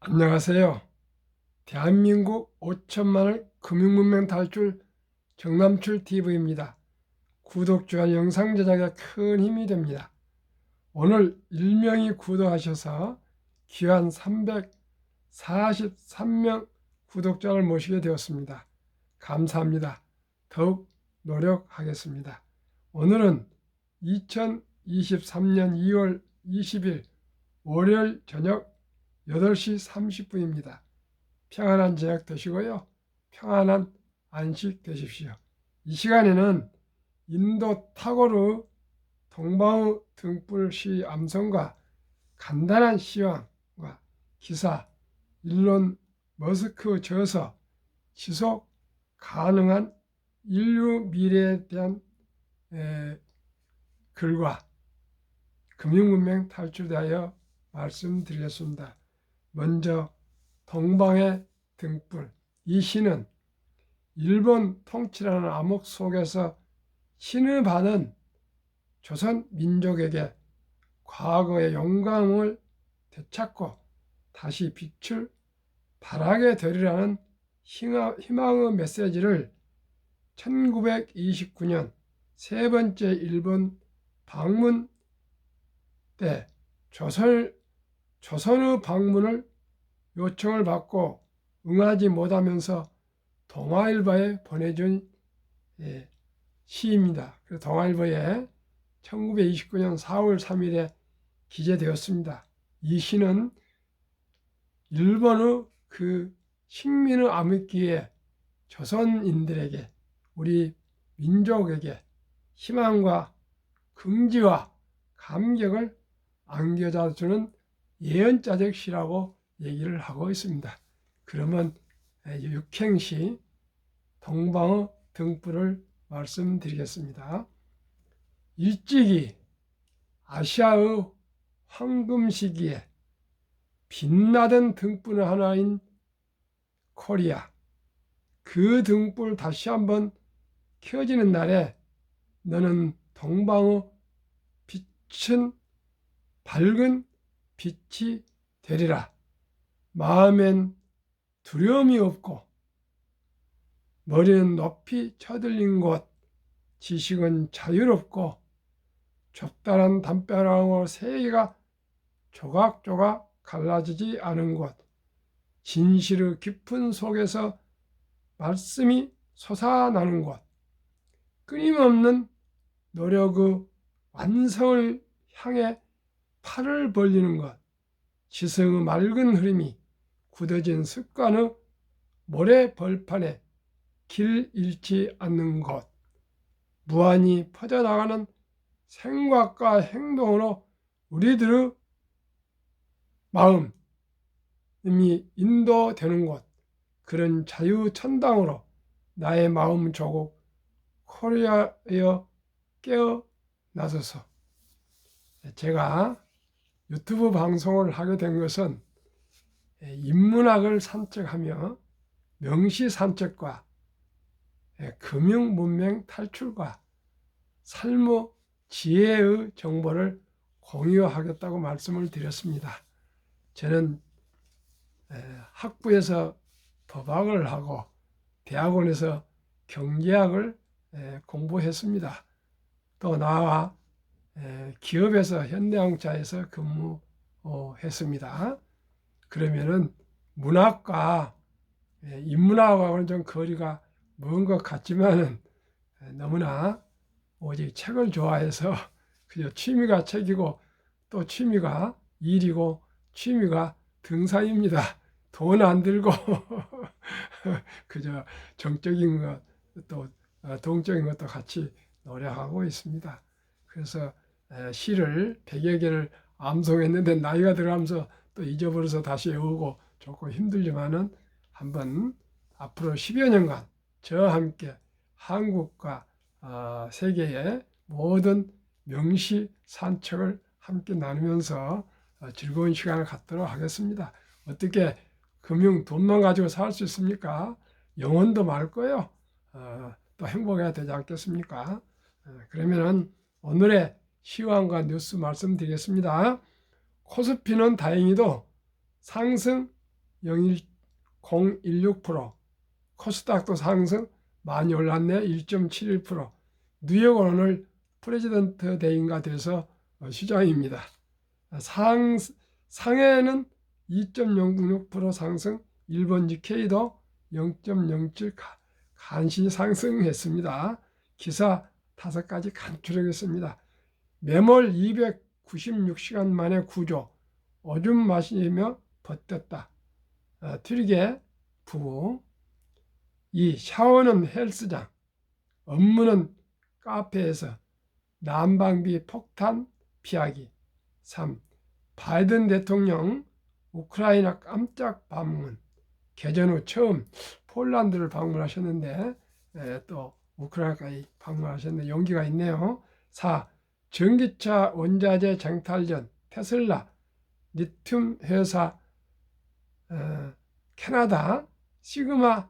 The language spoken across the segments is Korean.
안녕하세요. 대한민국 5천만을 금융문맹 탈출 정남출 TV입니다. 구독과 영상 제작에 큰 힘이 됩니다. 오늘 1명이 구독하셔서 귀한 343명 구독자를 모시게 되었습니다. 감사합니다. 더욱 노력하겠습니다. 오늘은 2023년 2월 20일 월요일 저녁 8시 30분입니다. 평안한 저녁 되시고요. 평안한 안식 되십시오. 이 시간에는 인도 타고르 동방의 등불 시 암송과 간단한 시황과 기사, 일론 머스크 저서, 지속 가능한 인류 미래에 대한 글과 금융문맹 탈출에 대하여 말씀드리겠습니다. 먼저 동방의 등불. 이 시는 일본 통치라는 암흑 속에서 신을 받은 조선 민족에게 과거의 영광을 되찾고 다시 빛을 발하게 되리라는 희망의 메시지를 1929년 세 번째 일본 방문 때 조선의 방문을 요청을 받고 응하지 못하면서 동아일보에 보내준 시입니다. 그래서 동아일보에 1929년 4월 3일에 기재되었습니다. 이 시는 일본의 그 식민의 암흑기에 조선인들에게, 우리 민족에게 희망과 긍지와 감격을 안겨다 주는 예언자적 시라고 얘기를 하고 있습니다. 그러면 육행시 동방의 등불을 말씀드리겠습니다. 일찍이 아시아의 황금 시기에 빛나던 등불 하나인 코리아, 그 등불 다시 한번 켜지는 날에 너는 동방의 빛은 밝은 빛이 되리라. 마음엔 두려움이 없고 머리는 높이 쳐들린 곳, 지식은 자유롭고 좁다란 담벼락으로 세계가 조각조각 갈라지지 않은 곳, 진실의 깊은 속에서 말씀이 솟아나는 곳, 끊임없는 노력의 완성을 향해 팔을 벌리는 것, 지성의 맑은 흐름이 굳어진 습관의 모래 벌판에 길 잃지 않는 곳, 무한히 퍼져나가는 생각과 행동으로 우리들의 마음이 인도되는 곳, 그런 자유천당으로 나의 마음 조국 코리아여 깨어나소서. 제가 유튜브 방송을 하게 된 것은 인문학을 산책하며 명시 산책과 금융문맹 탈출과 삶의 지혜의 정보를 공유하겠다고 말씀을 드렸습니다. 저는 학부에서 법학을 하고 대학원에서 경제학을 공부했습니다. 또 나와 기업에서 현대항차에서 근무했습니다. 그러면은 문학과 인문학하고는 좀 거리가 먼 것 같지만은 너무나 오직 책을 좋아해서 그저 취미가 책이고 또 취미가 일이고 취미가 등산입니다. 돈 안 들고 그저 정적인 것 또 동적인 것도 같이 노력하고 있습니다. 그래서 시를 100여 개를 암송했는데 나이가 들어가면서 또 잊어버려서 다시 외우고 조금 힘들지만은 한번 앞으로 10여 년간 저와 함께 한국과 세계의 모든 명시 산책을 함께 나누면서 즐거운 시간을 갖도록 하겠습니다. 어떻게 금융 돈만 가지고 살 수 있습니까? 영혼도 말 거예요. 또 행복해야 되지 않겠습니까? 그러면은 오늘의 시황과 뉴스 말씀드리겠습니다. 코스피는 다행히도 상승 0.16%, 코스닥도 상승 많이 올랐네 1.71%. 뉴욕은 오늘 프레지던트 데이인가 돼서 시장입니다. 상해는 2.06% 상승, 일본 니케이도 0.07 간신히 상승했습니다. 기사 5가지 간추려겠습니다. 매몰 296시간 만에 구조, 오줌 마시며 버텼다. 트리게 부부. 2. 샤워는 헬스장, 업무는 카페에서, 난방비 폭탄 피하기. 3. 바이든 대통령 우크라이나 깜짝 방문. 개전 후 처음 폴란드를 방문하셨는데 또 우크라이나까지 방문하셨는데 용기가 있네요. 4. 전기차 원자재 쟁탈전 테슬라 리튬 회사 캐나다 시그마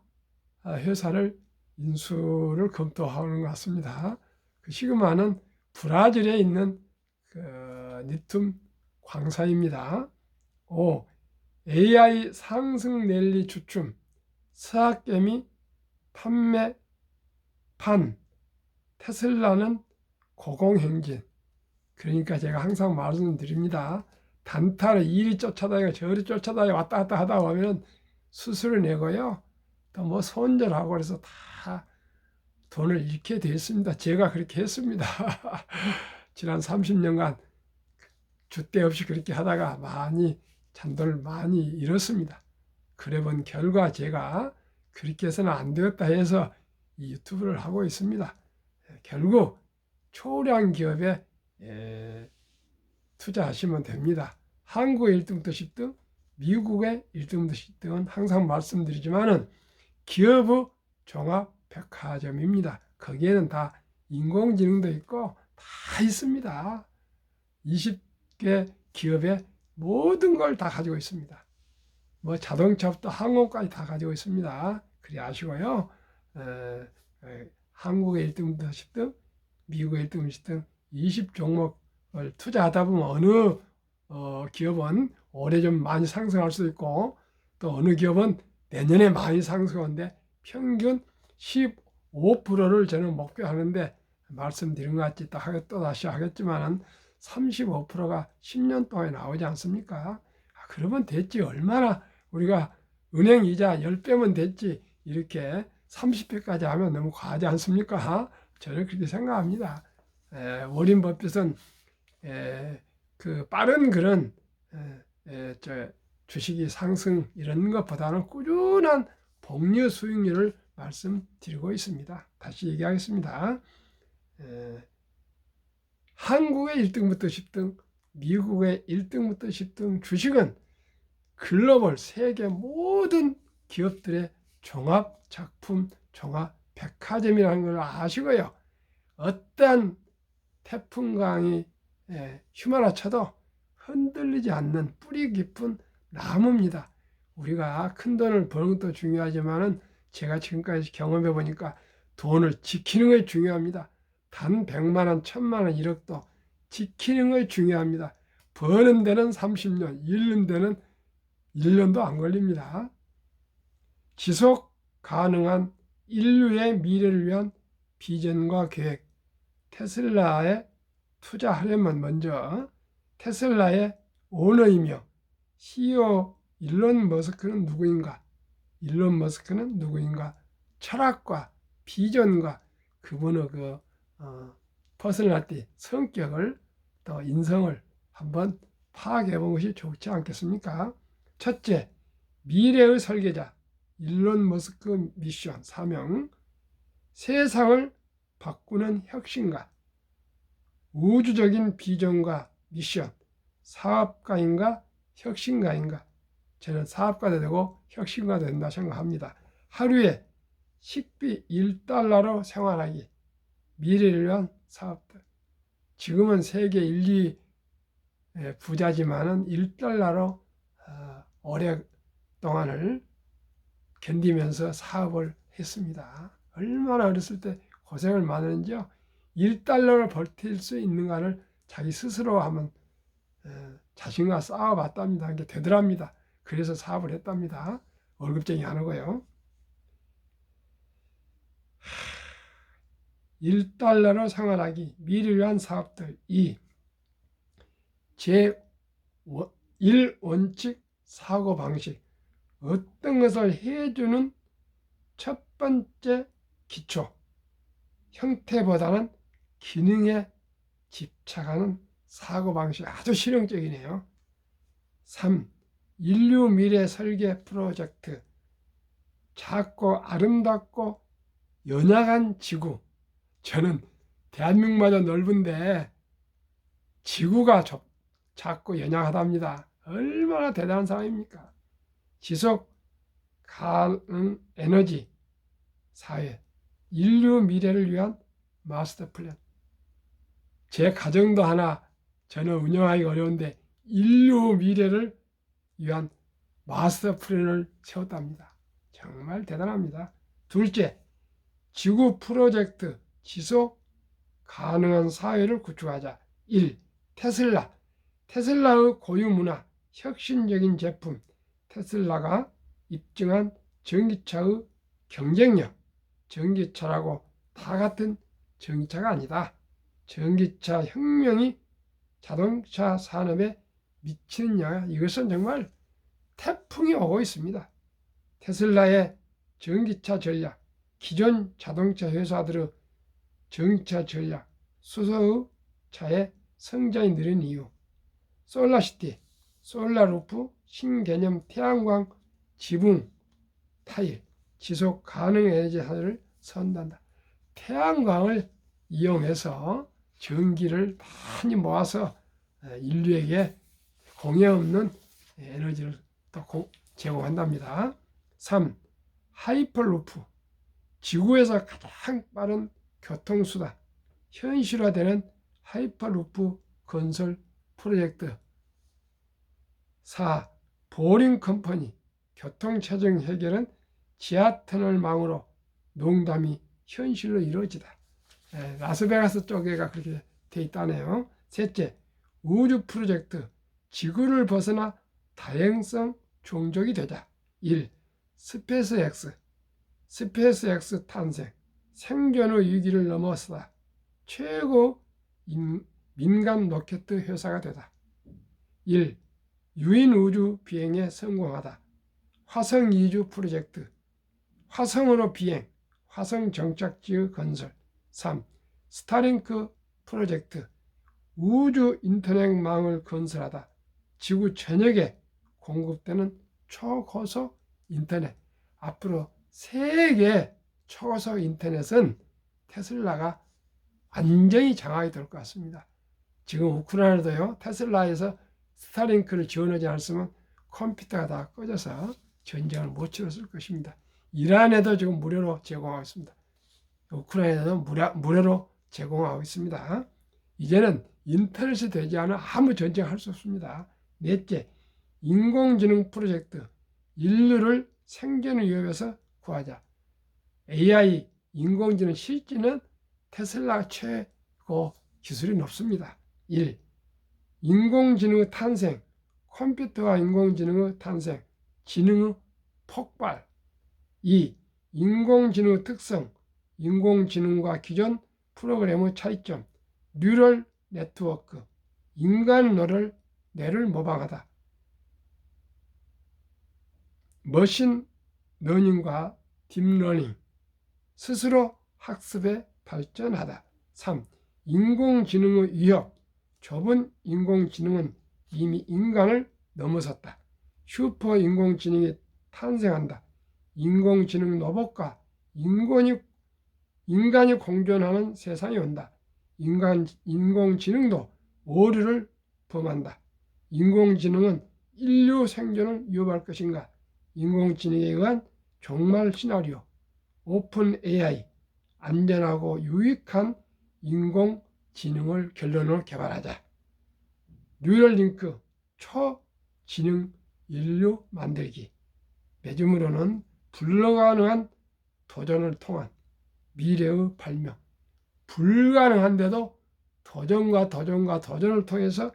회사를 인수를 검토하는 것 같습니다. 그 시그마는 브라질에 있는 그 리튬 광사입니다. 5. AI 상승 랠리 주춤, 스하게미 판매판, 테슬라는 고공행진. 그러니까 제가 항상 말씀드립니다. 단타를 이리 쫓아다니고 저리 쫓아다니고 왔다 갔다 하다 보면 수수료 내고요. 또 뭐 손절하고 그래서 다 돈을 잃게 됐습니다. 제가 그렇게 했습니다. 지난 30년간 줏대 없이 그렇게 하다가 잔돈을 많이 잃었습니다. 그래 본 결과 제가 그렇게 해서는 안 되었다 해서 이 유튜브를 하고 있습니다. 결국 초량 기업에 투자하시면 됩니다. 한국의 1등부터 10등, 미국의 1등부터 10등은 항상 말씀드리지만은 기업의 종합 백화점입니다. 거기에는 다 인공지능도 있고 다 있습니다. 20개 기업의 모든 걸 다 가지고 있습니다. 뭐 자동차부터 항공까지 다 가지고 있습니다. 그리 아시고요. 한국의 1등부터 10등, 미국의 1등부터 10등 20종목을 투자하다 보면 어느 기업은 올해 좀 많이 상승할 수도 있고 또 어느 기업은 내년에 많이 상승하는데 평균 15%를 저는 목표하는데 말씀드린 것 같이 또 다시 하겠지만은 35%가 10년 동안에 나오지 않습니까? 그러면 됐지. 얼마나 우리가 은행 이자 10배면 됐지. 이렇게 30배까지 하면 너무 과하지 않습니까? 저는 그렇게 생각합니다. 워린 버핏은 그 빠른 그런 주식이 상승 이런 것보다는 꾸준한 복리 수익률을 말씀드리고 있습니다. 다시 얘기하겠습니다. 한국의 1등부터 10등, 미국의 1등부터 10등 주식은 글로벌 세계 모든 기업들의 종합 작품, 종합 백화점이라는 걸 아시고요. 어떠한 태풍강이 휘몰아쳐도 흔들리지 않는 뿌리 깊은 나무입니다. 우리가 큰 돈을 버는 것도 중요하지만은 제가 지금까지 경험해 보니까 돈을 지키는 것이 중요합니다. 단 100만 원, 1000만 원, 1억도 지키는 것이 중요합니다. 버는 데는 30년, 잃는 데는 1년도 안 걸립니다. 지속 가능한 인류의 미래를 위한 비전과 계획. 테슬라에 투자하려면 먼저 테슬라의 오너이며 CEO 일론 머스크는 누구인가? 일론 머스크는 누구인가? 철학과 비전과 그분의 퍼스널리티, 성격을 또 인성을 한번 파악해 본 것이 좋지 않겠습니까? 첫째, 미래의 설계자 일론 머스크 미션 사명, 세상을 바꾸는 혁신가, 우주적인 비전과 미션, 사업가인가 혁신가인가? 저는 사업가도 되고 혁신가도 된다 생각합니다. 하루에 식비 1달러로 생활하기, 미래를 위한 사업들. 지금은 세계 1, 2 부자지만은 1달러로 오랫동안을 견디면서 사업을 했습니다. 얼마나 어렸을 때 고생을 많이 했는지요. 1달러를 버틸 수 있는가를 자기 스스로 한번 자신과 싸워봤답니다. 이게 되더랍니다. 그래서 사업을 했답니다. 월급쟁이 안 하고요. $1로 생활하기, 미래를 위한 사업들. 2. 제1원칙 사고방식. 어떤 것을 해주는 첫 번째 기초. 형태보다는 기능에 집착하는 사고방식. 아주 실용적이네요. 3. 인류 미래 설계 프로젝트. 작고 아름답고 연약한 지구. 저는 대한민국마저 넓은데 지구가 작고 연약하답니다. 얼마나 대단한 사람입니까? 지속 가능 에너지 사회, 인류 미래를 위한 마스터 플랜. 제 가정도 하나 저는 운영하기 어려운데 인류 미래를 위한 마스터 플랜을 세웠답니다. 정말 대단합니다. 둘째, 지구 프로젝트 지속 가능한 사회를 구축하자. 1. 테슬라. 테슬라의 고유 문화, 혁신적인 제품. 테슬라가 입증한 전기차의 경쟁력. 전기차라고 다 같은 전기차가 아니다. 전기차 혁명이 자동차 산업에 미치는 영향, 이것은 정말 태풍이 오고 있습니다. 테슬라의 전기차 전략, 기존 자동차 회사들의 전기차 전략, 수소의 차의 성장이 느린 이유. 솔라시티, 솔라루프, 신개념 태양광, 지붕, 타일, 지속 가능 에너지 사회를 선도한다. 태양광을 이용해서 전기를 많이 모아서 인류에게 공해 없는 에너지를 또 제공한답니다. 3. 하이퍼루프, 지구에서 가장 빠른 교통수단, 현실화되는 하이퍼루프 건설 프로젝트. 4. 보링 컴퍼니, 교통체증 해결은 지하터널망으로 농담이 현실로 이루어지다. 라스베가스 쪽에가 그렇게 돼 있다네요. 셋째, 우주 프로젝트, 지구를 벗어나 다양성 종족이 되자. 1. 스페이스X 탄생, 생존의 위기를 넘어서다. 최고 민간 로켓 회사가 되다. 1. 유인 우주 비행에 성공하다. 화성 이주 프로젝트, 화성으로 비행, 화성 정착지의 건설. 3. 스타링크 프로젝트, 우주 인터넷망을 건설하다. 지구 전역에 공급되는 초고속 인터넷. 앞으로 세계 초고속 인터넷은 테슬라가 완전히 장악이 될 것 같습니다. 지금 우크라이나도요, 테슬라에서 스타링크를 지원하지 않았으면 컴퓨터가 다 꺼져서 전쟁을 못 치렀을 것입니다. 이란에도 지금 무료로 제공하고 있습니다. 우크라이나도 무료로 제공하고 있습니다. 이제는 인터넷이 되지 않아 아무 전쟁할 수 없습니다. 넷째, 인공지능 프로젝트, 인류를 생존 위협에서 구하자. AI, 인공지능 실지는 테슬라 최고 기술이 높습니다. 1. 인공지능의 탄생, 컴퓨터와 인공지능의 탄생, 지능의 폭발. 2. 인공지능의 특성, 인공지능과 기존 프로그램의 차이점, 뉴럴 네트워크, 인간 뇌를 모방하다. 머신 러닝과 딥러닝, 스스로 학습에 발전하다. 3. 인공지능의 위협, 좁은 인공지능은 이미 인간을 넘어섰다. 슈퍼 인공지능이 탄생한다. 인공지능 로봇과 인간이 공존하는 세상이 온다. 인공지능도 오류를 범한다. 인공지능은 인류 생존을 위협할 것인가? 인공지능에 의한 종말 시나리오. 오픈 AI, 안전하고 유익한 인공지능을 결론으로 개발하자. 뉴럴링크, 초지능 인류 만들기. 매주으로는 불가능한 도전을 통한 미래의 발명. 불가능한데도 도전과 도전을 통해서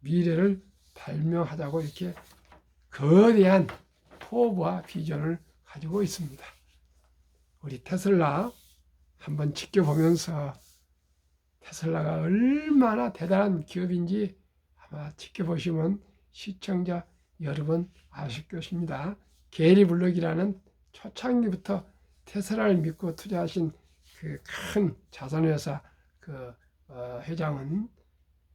미래를 발명하자고 이렇게 거대한 포부와 비전을 가지고 있습니다. 우리 테슬라 한번 지켜보면서 테슬라가 얼마나 대단한 기업인지 아마 지켜보시면 시청자 여러분 아실 것입니다. 게리 블록이라는 초창기부터 테슬라를 믿고 투자하신 그 큰 자산회사 회장은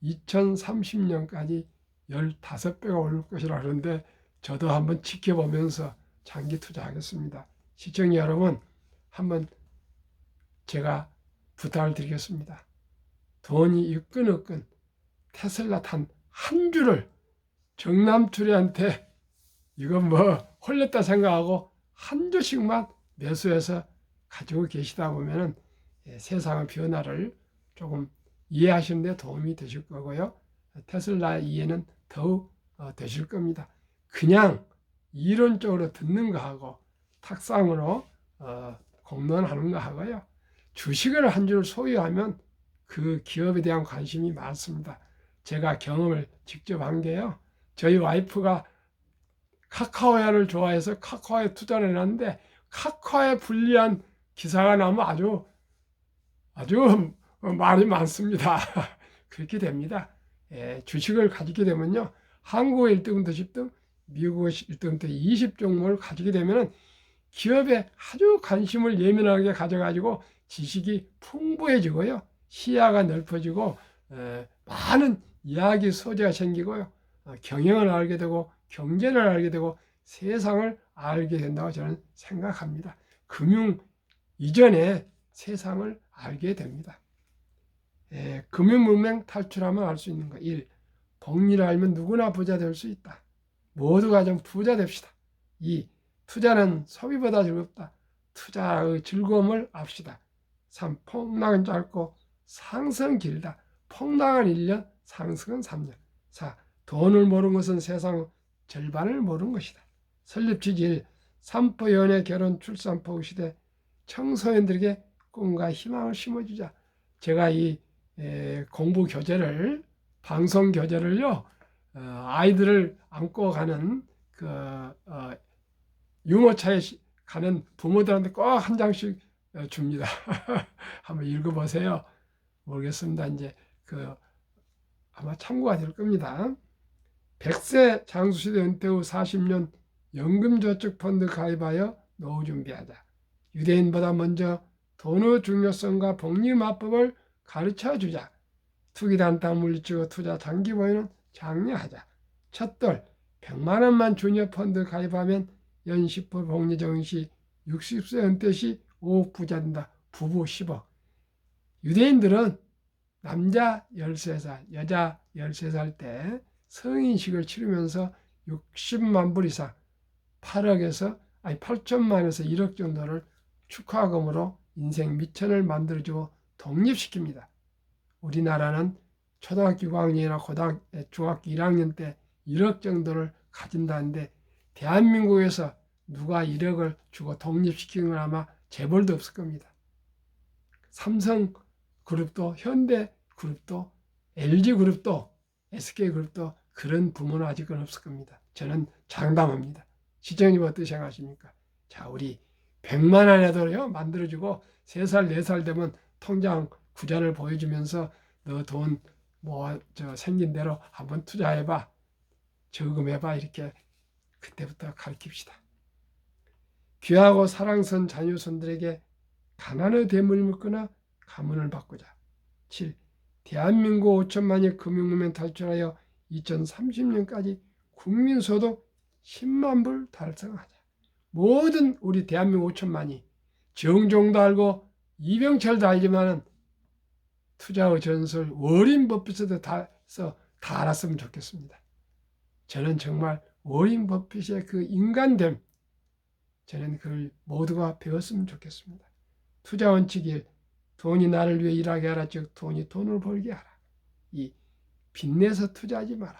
2030년까지 15배가 오를 것이라 그러는데 저도 한번 지켜보면서 장기 투자하겠습니다. 시청자 여러분, 한번 제가 부탁을 드리겠습니다. 돈이 있건 테슬라 단 한 주를 정남투리한테 이건 뭐 홀렸다 생각하고 한 주씩만 매수해서 가지고 계시다 보면은 세상의 변화를 조금 이해하시는 데 도움이 되실 거고요. 테슬라 이해는 더욱 되실 겁니다. 그냥 이론적으로 듣는 거하고 탁상으로 공론하는 거하고요. 주식을 한 주를 소유하면 그 기업에 대한 관심이 많습니다. 제가 경험을 직접 한 게요. 저희 와이프가 카카오야를 좋아해서 카카오에 투자를 해놨는데 카카오에 불리한 기사가 나면 아주 말이 많습니다. 그렇게 됩니다. 주식을 가지게 되면요. 한국의 1등부터 10등, 미국의 1등부터 20종목을 가지게 되면 기업에 아주 관심을 예민하게 가져가지고 지식이 풍부해지고요. 시야가 넓어지고 많은 이야기 소재가 생기고요. 경영을 알게 되고 경제를 알게 되고 세상을 알게 된다고 저는 생각합니다. 금융 이전에 세상을 알게 됩니다. 금융문맹 탈출하면 알 수 있는 것. 1. 복리를 알면 누구나 부자 될 수 있다. 모두가 좀 부자 됩시다. 2. 투자는 소비보다 즐겁다. 투자의 즐거움을 압시다. 3. 폭락은 짧고 상승은 길다. 폭락은 1년, 상승은 3년. 4. 돈을 모르는 것은 세상 절반을 모르는 것이다. 설립지지 1. 산포 연애 결혼 출산포 시대 청소년들에게 꿈과 희망을 심어주자. 제가 이 공부 교재를 방송 교재를요 아이들을 안고 가는 유모차에 가는 부모들한테 꼭 한 장씩 줍니다. 한번 읽어보세요. 모르겠습니다. 이제 아마 참고가 될 겁니다. 100세 장수시대 은퇴 후 40년 연금저축펀드 가입하여 노후 준비하자. 유대인보다 먼저 돈의 중요성과 복리마법을 가르쳐주자. 투기단타 물리치고 투자 장기 보유는 장려하자. 첫돌 100만 원만 주니어 펀드 가입하면 연 10% 복리 적용 시 60세 은퇴 시 5억 부자 된다. 부부 10억. 유대인들은 남자 13살, 여자 13살 때 성인식을 치르면서 60만 불 이상 8천만에서 1억 정도를 축하금으로 인생 미천을 만들어주고 독립시킵니다. 우리나라는 초등학교 6학년이나 중학교 1학년 때 1억 정도를 가진다는데 대한민국에서 누가 1억을 주고 독립시키는 건 아마 재벌도 없을 겁니다. 삼성그룹도 현대그룹도 LG그룹도 SK그룹도 그런 부모는 아직은 없을 겁니다. 저는 장담합니다. 시청님 어떻게 생각하십니까? 자, 우리 100만 원에도요 만들어주고 3살 4살 되면 통장 구자를 보여주면서 너 돈 생긴 대로 한번 투자해봐, 저금해봐, 이렇게 그때부터 가르칩시다. 귀하고 사랑스러운 자녀손들에게 가난의 대물을 묶거나 가문을 바꾸자. 7. 대한민국 5천만이 금융문맹 탈출하여 2030년까지 국민소득 10만 불 달성하자. 모든 우리 대한민국 5천만이 정종도 알고 이병철도 알지만은 투자의 전설 워린 버핏에도 다 알았으면 좋겠습니다. 저는 정말 워린 버핏의 그 인간됨, 저는 그걸 모두가 배웠으면 좋겠습니다. 투자 원칙 1. 돈이 나를 위해 일하게 하라. 즉 돈이 돈을 벌게 하라. 2. 빚내서 투자하지 마라.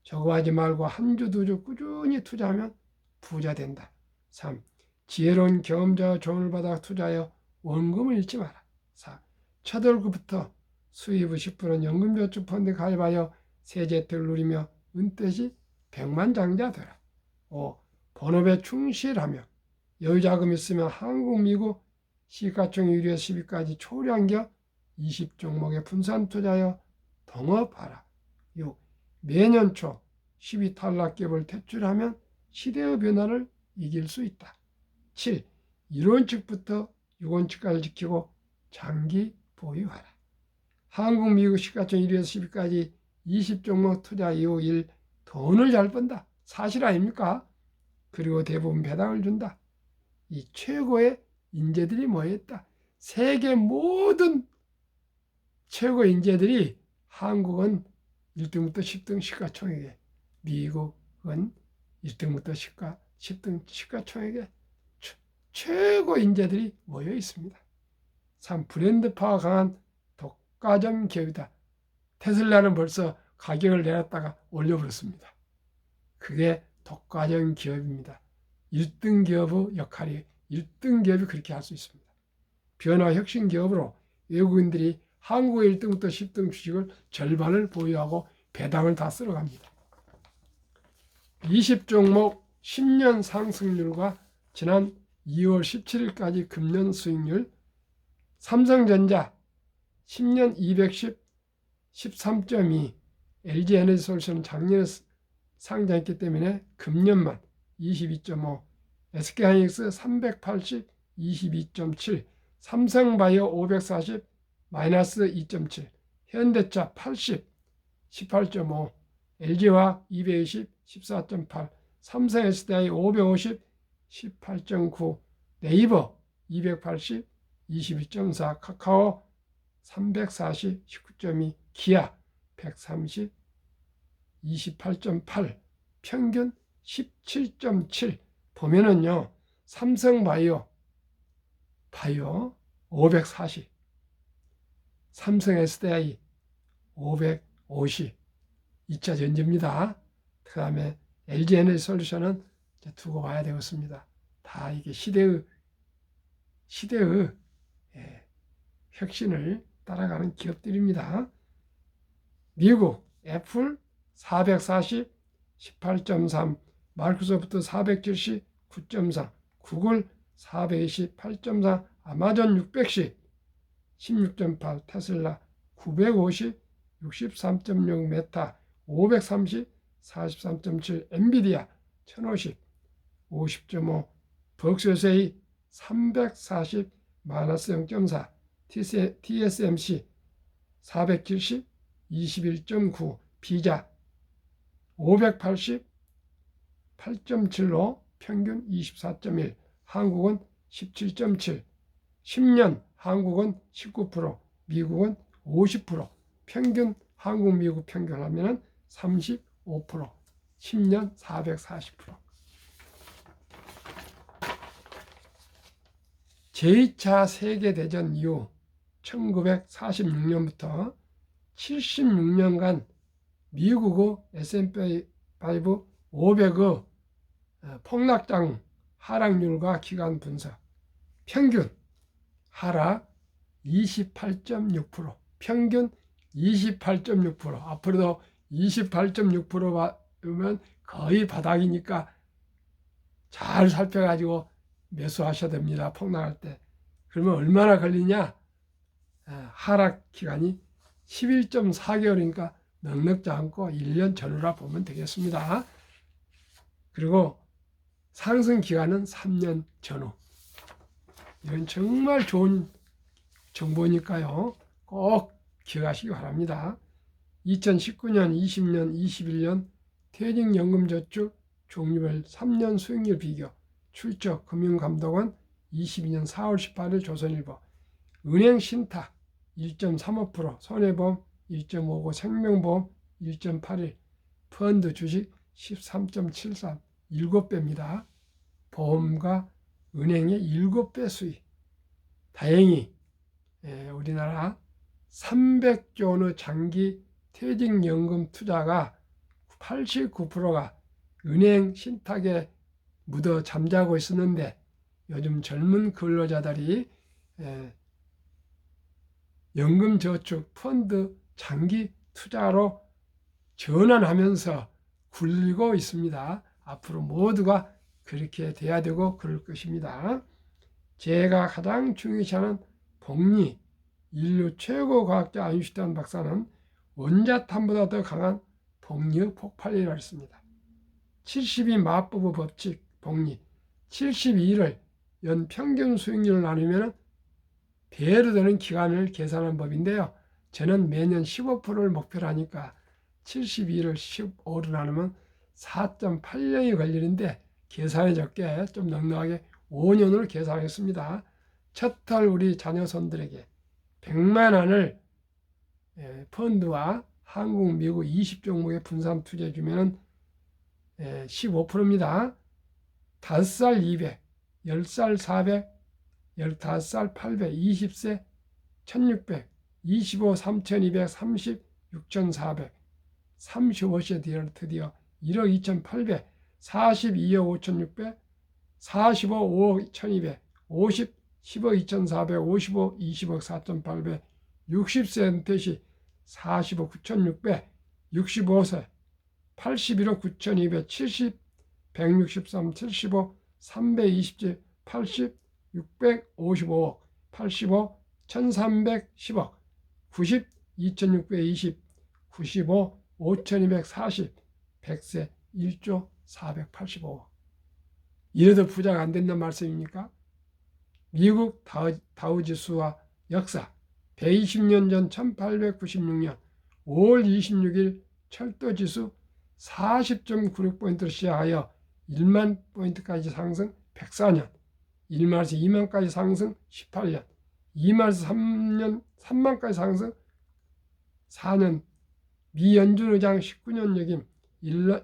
저거하지 말고 한 주 두 주 꾸준히 투자하면 부자 된다. 3. 지혜로운 경험자와 조언을 받아 투자하여 원금을 잃지 마라. 4. 첫 월급부터 수입의 10%는 연금저축펀드에 가입하여 세제 혜택을 누리며 은퇴 시 백만장자 되라. 5. 본업에 충실하며 여유자금 있으면 한국, 미국 시가총 1위에서 10위까지 초량겨 20종목에 분산 투자하여 동업하라. 6. 매년 초 10위 탈락기업을 퇴출하면 시대의 변화를 이길 수 있다. 7. 1원칙부터 6원칙까지 지키고 장기 보유하라. 한국, 미국 시가총 1위에서 10위까지 20종목 투자 이후 1. 돈을 잘 번다. 사실 아닙니까? 그리고 대부분 배당을 준다. 이 최고의 인재들이 모여있다. 세계 모든 최고 인재들이 한국은 1등부터 10등 시가총액에, 미국은 1등부터 10등 시가총액에 최고 인재들이 모여 있습니다. 참 브랜드파가 강한 독과점 기업이다. 테슬라는 벌써 가격을 내렸다가 올려버렸습니다. 그게 독과점 기업입니다. 1등 기업의 역할이 1등 기업이 그렇게 할 수 있습니다. 변화 혁신 기업으로 외국인들이 한국의 1등부터 10등 주식을 절반을 보유하고 배당을 다 쓸어갑니다. 20종목 10년 상승률과 지난 2월 17일까지 금년 수익률. 삼성전자 10년 210, 13.2. LG에너지솔루션은 작년에 상장했기 때문에 금년만 22.5. SK하이닉스 380, 22.7. 삼성바이오 540, 마이너스 2.7. 현대차 80, 18.5. LG화학 220, 14.8. 삼성 SDI 550, 18.9. 네이버 280, 22.4. 카카오 340, 19.2. 기아 130, 28.8. 평균 17.7. 보면은요, 삼성바이오 540, 삼성 SDI 550, 2차 전지입니다. 그 다음에 LG에너지솔루션은 두고 봐야 되겠습니다. 다 이게 시대의 혁신을 따라가는 기업들입니다. 미국 애플 440, 18.3. 마이크로소프트 470, 9.4. 구글 420, 8.4. 아마존 610, 16.8. 테슬라 950, 63.6. 메타 530, 43.7. 엔비디아 1050, 50.5. 벅스요세이 340, 마이너스 0.4. TSMC 470, 21.9. 비자 580, 8.7로 평균 24.1. 한국은 17.7. 10년 한국은 19%, 미국은 50%. 평균 한국, 미국 평균하면 35%. 10년 440%. 제2차 세계대전 이후 1946년부터 76년간 미국의 S&P 500의 폭락장 하락률과 기간 분석. 평균 하락 28.6%, 평균 28.6%. 앞으로도 28.6% 받으면 거의 바닥이니까 잘 살펴가지고 매수하셔야 됩니다. 폭락할 때. 그러면 얼마나 걸리냐? 하락 기간이 11.4개월이니까 넉넉지 않고 1년 전후라 보면 되겠습니다. 그리고 상승 기간은 3년 전후. 이건 정말 좋은 정보니까요. 꼭 기억하시기 바랍니다. 2019년, 20년, 21년 퇴직연금저축 종류별 3년 수익률 비교. 출처 금융감독원 22년 4월 18일 조선일보. 은행 신탁 1.35%, 손해보험 1.59, 생명보험 1.81, 펀드 주식 13.73, 7배입니다. 보험과 은행의 7배 수익. 다행히 우리나라 300조 원의 장기 퇴직연금 투자가 89%가 은행 신탁에 묻어 잠자고 있었는데 요즘 젊은 근로자들이 연금저축 펀드 장기 투자로 전환하면서 굴리고 있습니다. 앞으로 모두가 그렇게 돼야 되고 그럴 것입니다. 제가 가장 중요시하는 복리, 인류 최고 과학자 아인슈타인 박사는 원자탄보다 더 강한 복리의 폭발이라고 했습니다. 72 마법의 법칙 복리, 72를 연 평균 수익률을 나누면 배로 되는 기간을 계산한 법인데요. 저는 매년 15%를 목표로 하니까 72를 15로 나누면 4.8년이 걸리는데 계산이 적게 좀 넉넉하게 5년으로 계산했습니다. 첫털 우리 자녀손들에게 100만 원을 펀드와 한국, 미국 20종목에 분산 투자해 주면 15%입니다. 5살 200, 10살 400, 15살 800, 20세 1600, 25 3200, 30 6400, 35세 뒤에 드디어 1억 2800, 42억 5600, 45 5억 1200, 50 10억 2400, 55 20억 4800, 60세 은퇴시 45억 9600, 65세 81억 9200, 70 163, 75 320제 80 655억, 85 1310억, 90 2620, 95 5240, 100세 1조 485억. 이래도 부자가 안 된다는 말씀입니까? 미국 다우지수와 역사 120년 전 1896년 5월 26일 철도지수 40.96포인트로 시작하여 1만 포인트까지 상승 104년, 1만에서 2만까지 상승 18년, 2만에서 3만까지 상승 4년, 미 연준 의장 19년 역임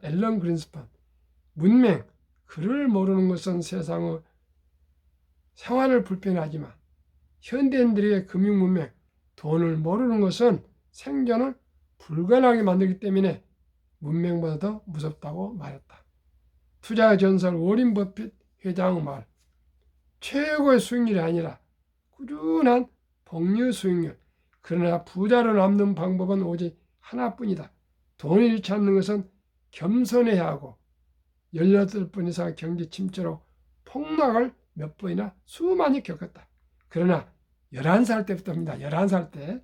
앨런 그린스판. 문맹, 글을 모르는 것은 세상의 생활을 불편하지만 현대인들에게 금융문맹, 돈을 모르는 것은 생존을 불가능하게 만들기 때문에 문맹보다 더 무섭다고 말했다. 투자의 전설 워린 버핏 회장의 말. 최고의 수익률이 아니라 꾸준한 복리 수익률. 그러나 부자로 남는 방법은 오직 하나뿐이다. 돈을 잃지 않는 것은 겸손해야 하고 18번 이상 경기 침체로 폭락을 몇 번이나 수많이 겪었다. 그러나 11살 때부터입니다. 11살 때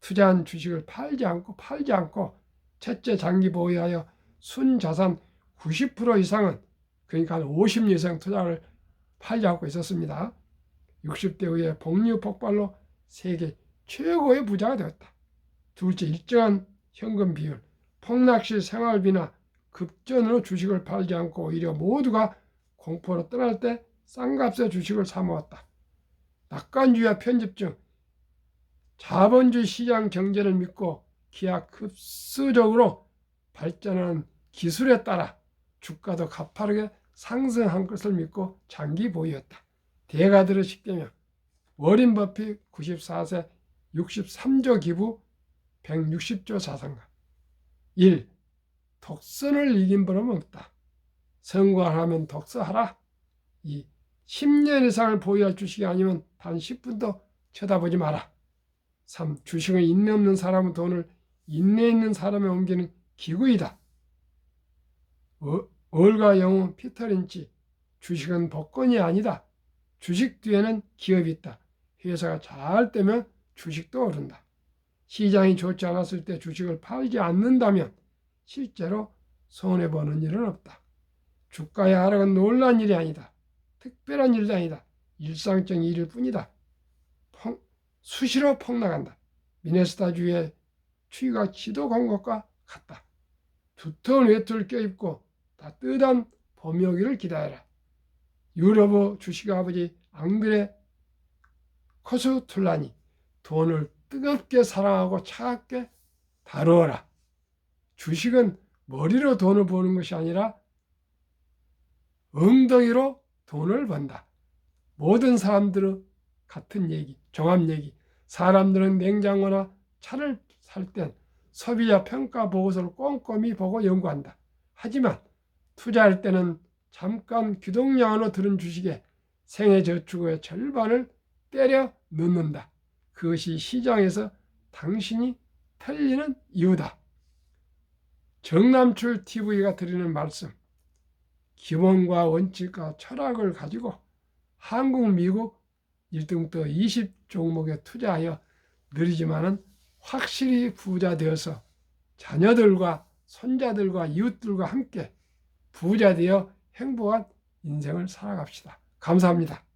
투자한 주식을 팔지 않고 첫째 장기 보유하여 순자산 90% 이상은, 그러니까 한 50년 이상 투자를 팔지 않고 있었습니다. 60대 후에 복리 폭발로 세계 최고의 부자가 되었다. 둘째, 일정한 현금 비율, 폭락 시 생활비나 급전으로 주식을 팔지 않고 오히려 모두가 공포로 떠날 때 싼 값에 주식을 사 모았다. 낙관주의와 편집증, 자본주의 시장 경제를 믿고 기하급수적으로 발전하는 기술에 따라 주가도 가파르게 상승한 것을 믿고 장기 보유했다. 대가들의 식대명, 워린 버핏 94세 63조 기부 160조 자산가. 1. 독선을 이긴 법은 없다. 성공하면 독서하라. 2. 10년 이상을 보유할 주식이 아니면 단 10분도 쳐다보지 마라. 3. 주식은 인내 없는 사람의 돈을 인내 있는 사람에 옮기는 기구이다. 얼과 영웅 피터 린치. 주식은 복권이 아니다. 주식 뒤에는 기업이 있다. 회사가 잘 되면 주식도 오른다. 시장이 좋지 않았을 때 주식을 팔지 않는다면 실제로 손해보는 일은 없다. 주가의 하락은 놀라운 일이 아니다. 특별한 일도 아니다. 일상적인 일일 뿐이다. 수시로 폭락한다. 미네소타주의 추위가 지도 간 것과 같다. 두터운 외투를 껴입고 따뜻한 봄이 오기를 기다려라. 유럽의 주식 아버지 앙드레 코스툴라니. 돈을 뜨겁게 사랑하고 차갑게 다루어라. 주식은 머리로 돈을 버는 것이 아니라 엉덩이로 돈을 번다. 모든 사람들은 같은 얘기, 종합 얘기. 사람들은 냉장고나 차를 살 땐 소비자 평가 보고서를 꼼꼼히 보고 연구한다. 하지만 투자할 때는 잠깐 귀동냥으로 들은 주식에 생애 저축의 절반을 때려 넣는다. 그것이 시장에서 당신이 틀리는 이유다. 정남출 TV가 드리는 말씀. 기본과 원칙과 철학을 가지고 한국, 미국 1등부터 20종목에 투자하여 느리지만은 확실히 부자 되어서 자녀들과 손자들과 이웃들과 함께 부자 되어 행복한 인생을 살아갑시다. 감사합니다.